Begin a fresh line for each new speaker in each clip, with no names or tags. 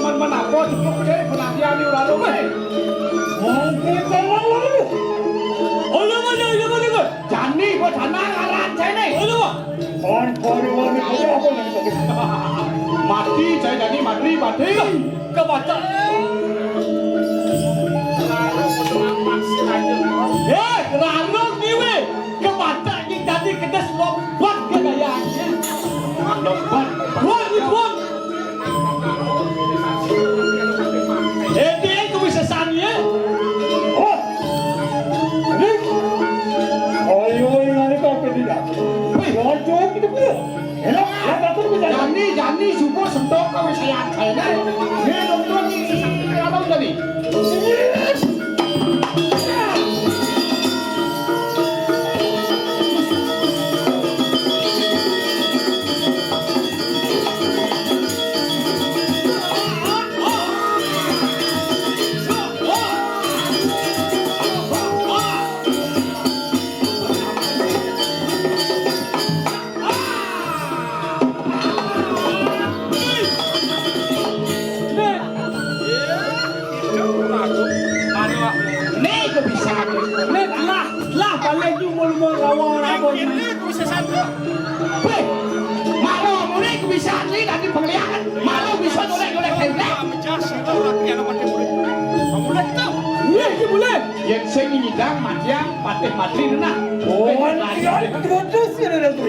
man apa cukup ke penantian di ulah rumah. Mungkin kalau Olo mana? Jani gua tanah aran cene. Olo. Kon koruan itu apa lagi? Mati saya jadi mati. Kebaca. Ranok ni we. Kebaca ni jadi kedes lompat ke gayanya. Lompat. Buat. Dia itu bisa sanya. Oh. Ini. Ayo ini kau tidak. Jangan cuek itu pun. Hello, apa tu bisa? Jani super sentok kau saya cina. Ni doktor ni apa tadi? Yang saya ingin mati na. Oh, ini terus ya nanti.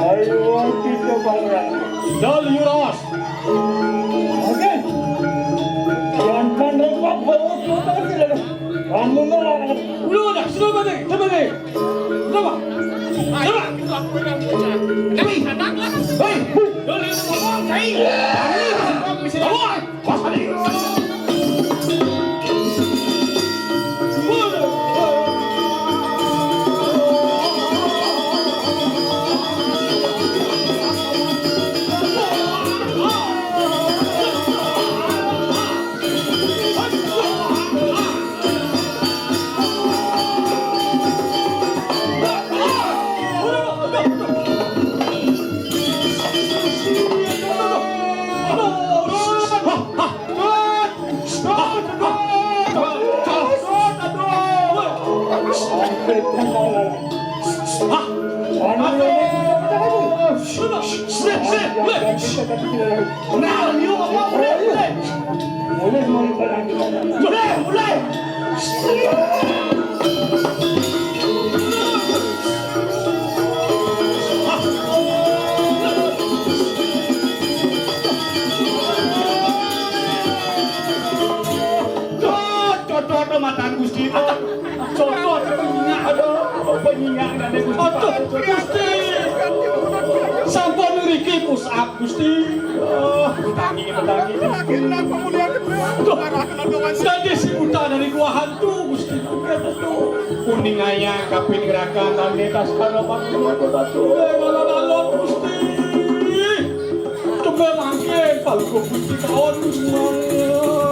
Ayo kita balik. Dal Yuros. Oke. Jangan repot banget kita tidak. Kamu nolak. Udah, sudah balik. Coba. Kami anak lah. Hei, boleh ngomong kai. Ngomong. Pasal ini. Mulai. Cocok mata Gusti. Cocok pengingat ada Gusti. Sampun ngriki push up Gusti. Betangi. Akhirnya pemulihan jadi si buta dari gua hantu Gusti. Kuning ayah kapin gerakan tadi tas karapan gua batu. Balon Gusti. Coba mangke palu Gusti kawan Gusti.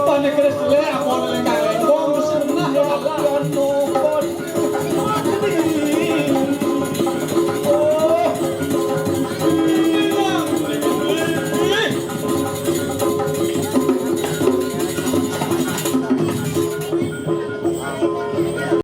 Pane kresle apa lengkang bom senah ya Allah.